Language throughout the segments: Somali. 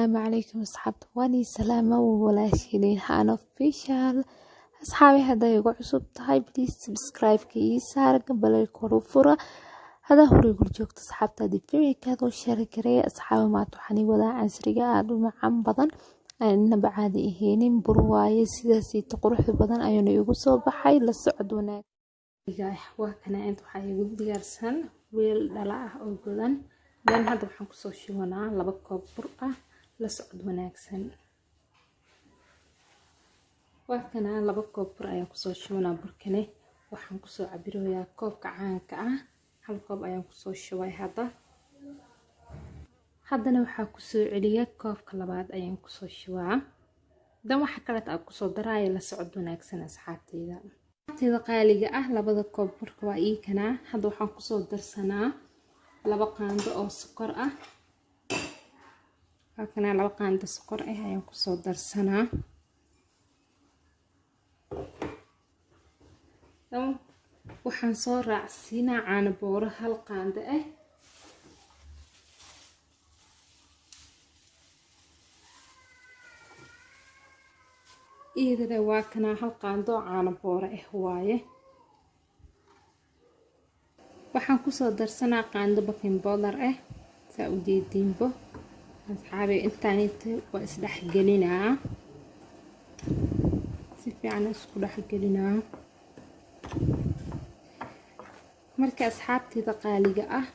السلام عليكم أصحابتي واني سلامة وولاشينين هان اوفيشال أصحابي هذا يقول عصب تهاي بليز سبسكرايب كي سار قبل الكورو فرة هذا هو يقول جوكت أصحابتي دي فيمي كادو شاركري أصحابي ما توحني ولا عسرقة عادو معام بدن أن بعادي إهينين برواية سيداسي تقروح بدن أيون يقول صوبحي للسعود وناك وكنا أنت وحي يقول ديارسان ويل دلاه أو قدن dan hadda waxaan ku soo shiwanaa 2 koob bur ah la socod wanaagsan waakana 2 koob bur ayaan ku soo shiwanaa burkane waxaan ku soo cabirayaa koobka caanka ah 1 koob ayaan ku soo shubay haddana waxaa ku soo celiyaa koobka labaad ayaan ku soo shubaa dan waxa kale aad ku soo daraaya la socod wanaagsan asxaabteyda qaaliga ah 2 koob burka waa ii kana hadda waxaan ku soo darsanaa 2 qaando oo sokor ah halkana 2 qaando sokor ah ayaan ku soo darsanaa waxaan soo raacsiinaa caano booro 1 qaando ah idina waa kana 1 qaando caano booro ah waaye waxaan ku soo darsanaa qaando baking powder ah saa u jeedinbo asxaabi intaanita waa isdhex gelinaa si fiican isku dhex gelinaa marka asxaabtida qaaliga ah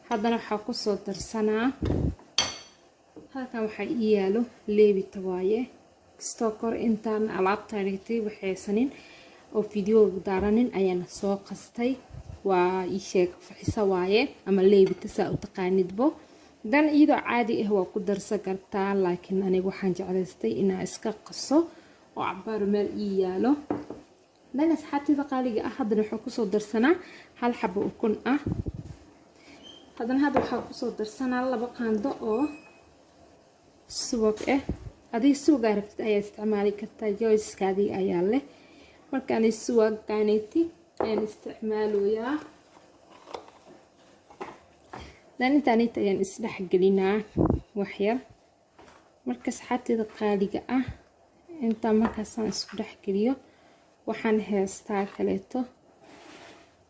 haddana waxaa ku soo darsanaa halkan waxa ii yaalo leebita waaye kastoo kor intaan alaabtaanitay waxaysanin oo fiidiyooga daaranin ayaan soo qastay waa isheeg faxisa waaye ama leebita saa u taqaanidbo dan iyadoo caadi ah waa ku darsan kartaa laakiin aniga waxaan jeclaystay inaan iska qaso oo cabaar meel ii yaalo dan asxaabtida qaaliga ah haddana waxaan ku soo darsanaa 1 xabo ukun ah haddana waxaan ku soo darsanaa 2 qaando oo subag ah adii subag aragtid ayaa isticmaali kartaa joyskaadii ayaa leh markaan subag kaaniti ayaan isticmaaloyaa dan intaanita ayaan isdhex gelinaa waxyar marka asxaabtida qaaliga ah inta markaasaan isku dhex geliyo waxaan heestaa kaleeto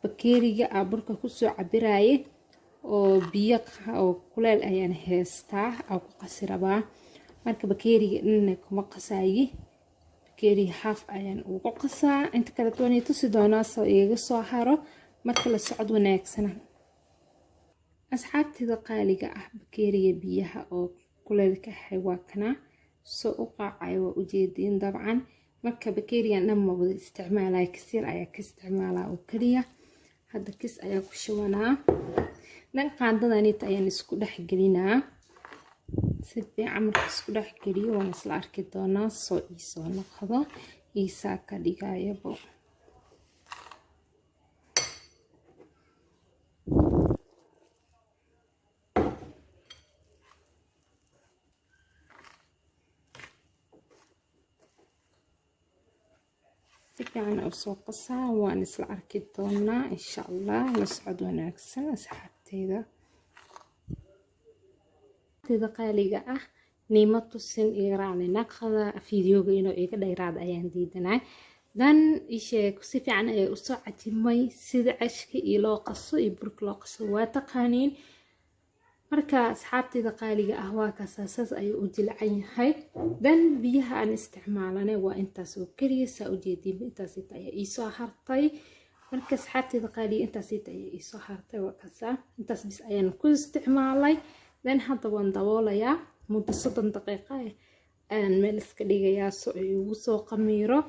bakeeriga burka ku soo cabiraaye oo biyo oo kuleel ayaan heestaa oo ku qasi rabaa marka bakeeriga dhanna kuma qasaayi bakeeri half ayaan ugu qasaa inta kale toonito si doonaa soo iga soo haro marka la socod wanaagsan asxaabtida qaaliga ah bakeeriga biyaha oo kuleelka waa kana soo u qaacay waa u jeedin dabcan marka bakeeriga dhan ma wada isticmaalay kasir ayaa ka isticmaalaa oo kaliya hadda kis ayaa ku shubanaa dan qaandadanita ayaan isku dhex gelinaa si fiican marka isku dhex geliyo waan isla arki doonaa soo iisoo noqdo iisaa ka dhigayabo si fiican u soo qasaa waan isla arki doonaa insha Allah la socod wanaagsan asxaabteyda qaaliga ah niima tusin iiraani naqada fiidiyooga inuu iga dheeraad ayaan diidanay dan isheeg si fiican ay u soo catimay sida cashka iyo loo qaso iyo burka loo qaso waa taqaaniin marka asxaabtida qaaliga ah waa kasaasas ay u jilcan yahay dan biyaha aan isticmaalanay waa intaas oo kaliya saa u jeedin intaas ay ii soo hartay marka asxaabtida qaaliga intaas ay ii soo hartay waa kaasa intaas bis ayaan ku isticmaalay dan hadda waan daboolayaa muddo 30 daqiiqo aan meel iska dhigayaa soo ugu soo qamiiro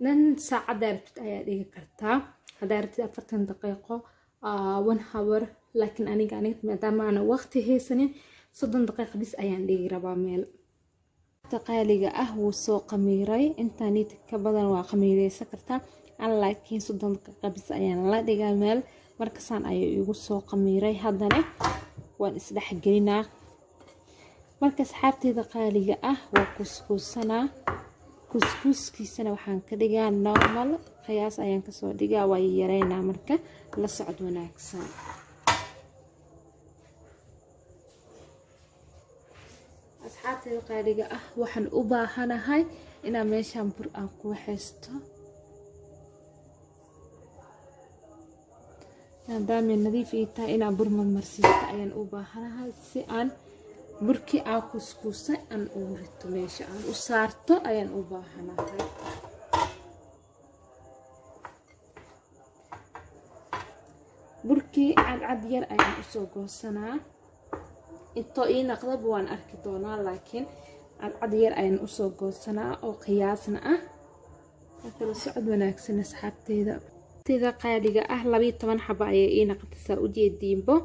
dan saacad aragtid ayaa dhigi kartaa hadaa aragtid 40 daqiiqo 1 hour laakiin aniga maadaama aan waqti haysanin 30 daqiiqo bis ayaan dhigi rabaa meel qaaliga ah wuu soo qamiiray intaanita ka badan waa qamiireysan kartaa laakiin 30 daqiiqo bis ayaan la dhigaa meel markaasaan ayuu igu soo qamiiray haddana waan isdhex gelinaa marka asxaabteyda qaaliga ah waa kuskuusanaa kuskuuskiisana waxaan ka dhigaa normal qiyaas ayaan ka soo dhigaa waa yareynaa marka la socod wanaagsan asxaabtayda qaaliga ah waxaan u baahanahay inaan meeshaan bur aan ku haysto maadaama nadiif ay tahay inaan bur marmarsiisto ayaan u baahanahay si aan burkii aan kuskuusay aan ugu rito meesha aan u saarto ayaan u baahanahay burkii cadcad yar ayaan usoo goosanaa intoo ii naqdaba waan arki doonaa laakiin cadcad yar ayaan usoo goosanaa oo qiyaasna ah kala socod wanaagsan asxaabteyda qaaliga ah 12 xabo ayay ii naqaysaa u jeediinbo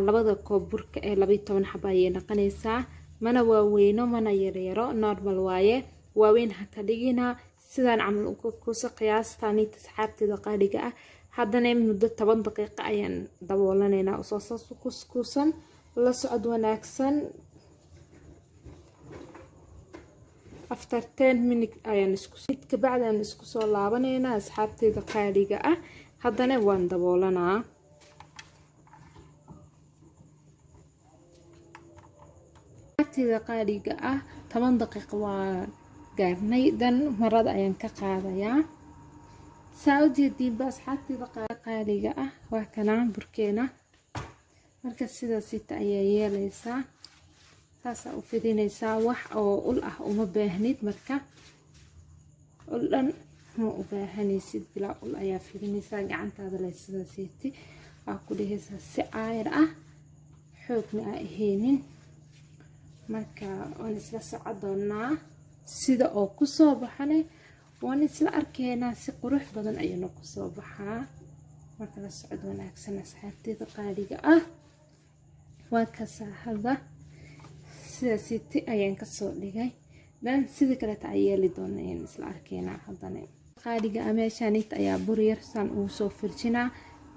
labada koob burka ee 12 xabo ayay naqanaysaa mana waaweyno mana yaryaro normal waaye waaweyn ha ka dhigina sidaan camal ku soo qiyaastaan asxaabteyda qaaliga ah haddana muddo 10 daqiiqo ayaan daboolanaynaa oo soo kuskuusan la socod wanaagsan after 10 minutes ayaan ka bacdaan isku soo laabanaynaa asxaabteyda qaaliga ah haddana waan daboolanaa asxaabteyda qaaliga ah 10 daqiiqo waa gaarnay dan marada ayaan ka qaadayaa saawjeediinba asxaabteyda qaaliga ah waa kanaan burkeena marka sidaas ayaa yeelaysaa saasa u fidinaysaa wax oo ul ah uma baahnid marka ul dhan ma u baahanaysid bilaa ul ayaa fidinaysaa gacantaada leh sidaasiiti waa ku dhehaysaa si caayir ah xoogna aan ahaynin marka waan isla socodoonaa sida oo kusoo baxanay waan isla arkaynaa si qurux badan ayuuna kusoo baxaa marka la socod wanaagsan asxaabteyda qaaliga ah waa kasaahada sidaasiiti ayaan kasoo dhigay dan sidii kaleeta ay yeeli doona ayaan isla arkaynaa haddana qaaliga ah meeshaanit ayaa bur yar saan ugu soo firjinaa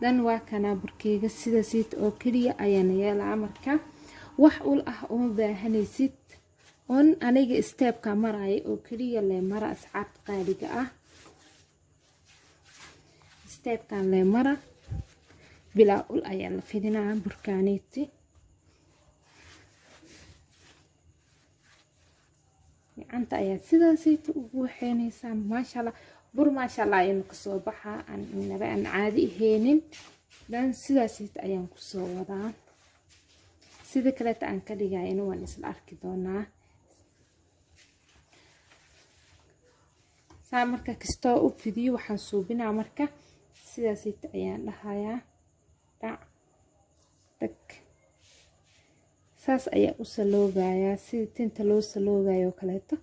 dan waa kanaa burkeyga sidaasiiti oo keliya ayaan yeelaa marka wax ul ah uma baahanaysid on aniga steepka maraya oo keliya le mara asxaabta qaaliga ah steepkan le mara bilaa ul ayaa la fidinaa burkaaniiti gacanta ayaa sidaasiiti ugu waxeynaysaa maashaalla bur maashaalla ayaan kasoo baxaa aan caadi ahaynin dan sidaasiiti ayaan kusoo wadaa sida kaleeta aan ka dhigayna waan isla arki doonaa saa marka kastoo u fidiyo waxaan suubinaa marka sidaasiiti ayaan dhahayaa dhac tag saas ayaa u saloogayaa sida tinta loo saloogayo kaleeto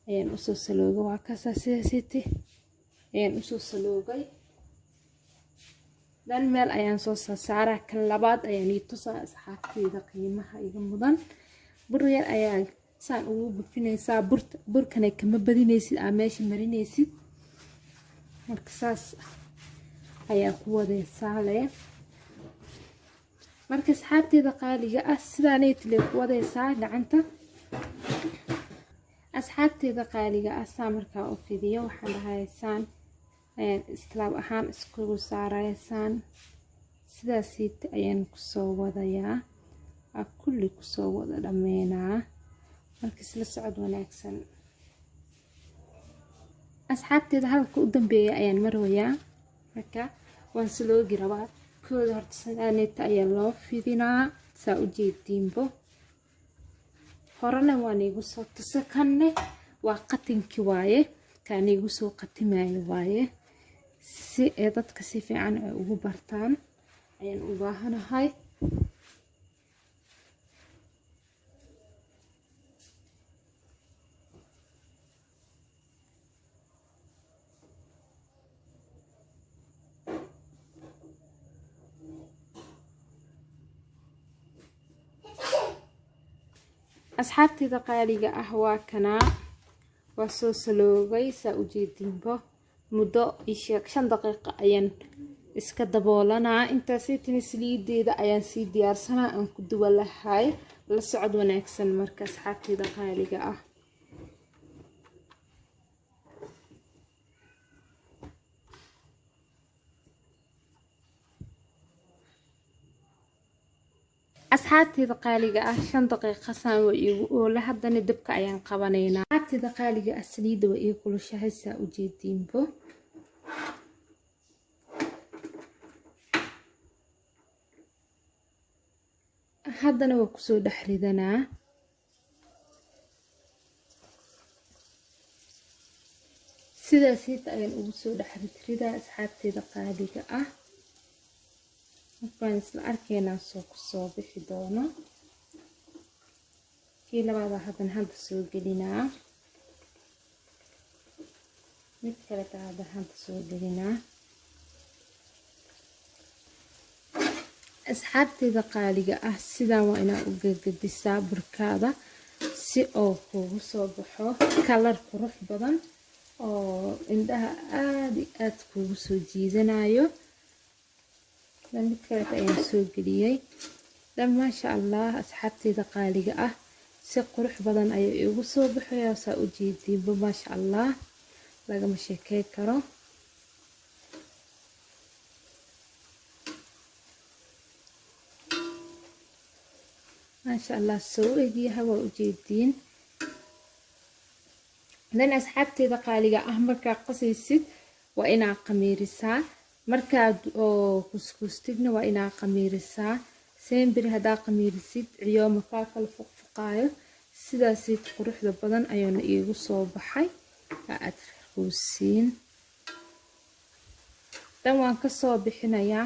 ayaan usoo salooga waa kaasa sidaasiiti ayaan usoo saloogay dan meel ayaan soo saaraa kan labaad ayaan ii tusaa asxaabteyda qiimaha iga mudan bur yar ayaa saan ugu bufinaysaa burkana kama badinaysid aa meesha marinaysid marka saas ayaa ku wadaysaa leh marka asxaabteyda qaaliga ah sidaanay tile ku wadaysaa gacanta asxaabteyda qaaliga ah saa markaa u fidiyo waxaan dhahaysaan ayaan islaab ahaan iskugu saaraysaan sidaasiiti ayaan kusoo wadayaa waa kulli kusoo wada dhammeynaa marka isla socod wanaagsan asxaabteyda halka u dambeeya ayaan marwayaa marka waan saloogi rabaa kooda horta sidaanita ayaa loo fidinaa saa u jeediinbo horena waan igu soo tusa kanne waa qatinkii waaye kaan igu soo qatimayo waaye si ee dadka si fiican ay ugu bartaan ayaan u baahanahay asxaabteyda qaaliga ah waa kanaa waa soo saloogay saa u jeediinbo muddo 5 daqiiqo ayaan iska daboolanaa intaasii tini saliideeda ayaan sii diyaarsanaa aan ku duwa lahay la socod wanaagsan marka asxaabteyda qaaliga ah asxaabtayda qaaliga ah 5 daqiiqo saan way igu oola haddana dabka ayaan qabanaynaa asxaabtayda qaaliga ah saliidda way igu kulushahay saa u jeediinbo haddana waa kusoo dhex ridanaa sidaasiita ayaan ugu soo dhex ridaa asxaabtayda qaaliga ah markaan isla arkaynaa soo kusoo bixi doono kii labaad haddana hadda soo gelinaa mid kale hadda hadda soo gelinaa asxaabtayda qaaliga ah sidaan waa inaa u gagadisaa burkaada si oo kugu soo baxo kalar qurux badan oo indhaha aad iyo aad kugu soo jiidanayo mid kale ayaan soo geliyay dan maasha allah asxaabtayda qaaliga ah si qurux badan ayay igu soo baxayaa saa u jeediinba maasha allah lagama sheekay karo maasha allah soo eegyahay waa u jeediin dan asxaabtayda qaaliga ah markaa qasaysid waa inaa qamiirisaa markaad oo kuskustigna waa inaa qamiirisaa sembiri haddaa qamiirisid ciyooma kaa kala fuqfuqaayo sidaasiid quruxda badan ayaana iigu soo baxay aad ruusiin dan waan kasoo bixinayaa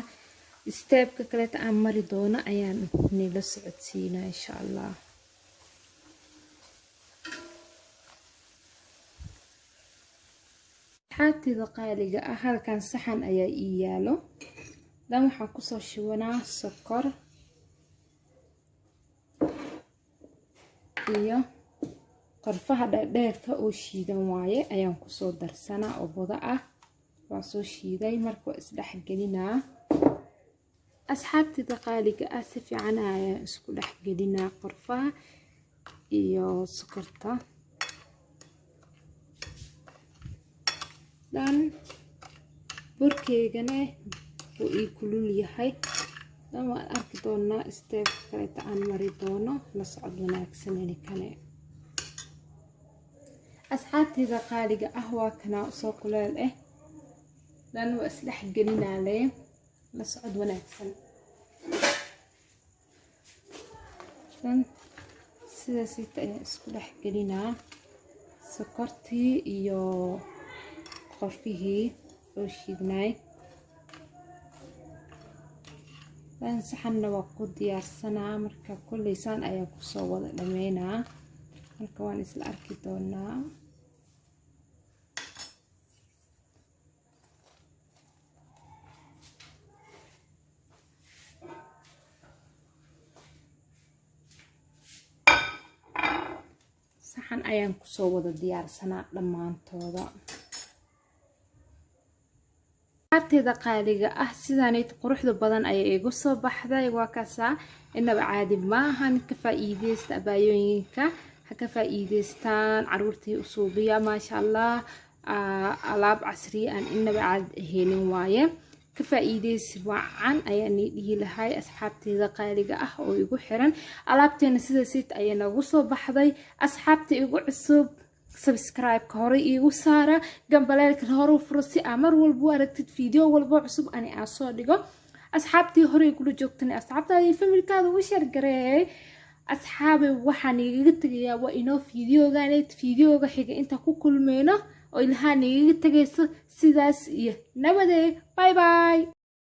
steebka kaleeta aan mari doono ayaan nila socodsiinaa insha allah asxaabtayda qaaliga ah halkan saxan ayaa ii yaalo dan waxaan kusoo shubanaa sokor iyo qorfaha dheerdheerka oo shiidan waaye ayaan kusoo darsanaa oo budo ah waa soo shiiday marka waa isdhex gelinaa asxaabtayda qaaliga ah si fiican ayaan isku dhex gelinaa qorfaha iyo sokorta dan burkeygana wuu ii kulul yahay dan waan arki doonaa steebka kaleeta aan mari doono la socod wanaagsan ini kale asxaabtayda qaaliga ah waa kanaa soo kuleel ah dan waa isdhex gelinaa lee la socod wanaagsan dan sidaasiita ayaan isku dhex gelinaa sokortii iyo qorfihii oo shiidnaay dan saxanna waa ku diyaarsanaa marka kullaysaan ayaan kusoo wada dhameynaa marka waan isla arki doonaa saxan ayaan kusoo wada diyaarsanaa dhammaantooda asxaabtayda qaaliga ah sidaanay quruxda badan ayay igu soo baxday waa kaasaa inaba caadi maahan ka faa'iideysta abaayooyinka ha ka faa'iideystaan caruurtii u suubiya maasha allah alaab casriya aan inaba caadi ahaynin waaye ka faa'iideysi wacan ayaan dhihi lahay asxaabtayda qaaliga ah oo igu xiran alaabteena sida siit ayay nagu soo baxday asxaabta igu cusub subscribe-ka hore iigu saara gambaleelka hore furo si aa mar walba u aragtid video walba cusub ani aan soo dhigo asxaabtii hore igula joogtana asxaabtaada iyo familkaada u share gareey asxaabe waxaan igaga tagayaa waa inoo videoga xiga inta ku kulmeyno oo ilahaan igaga tagayso sidaas iyo nabadee bye bye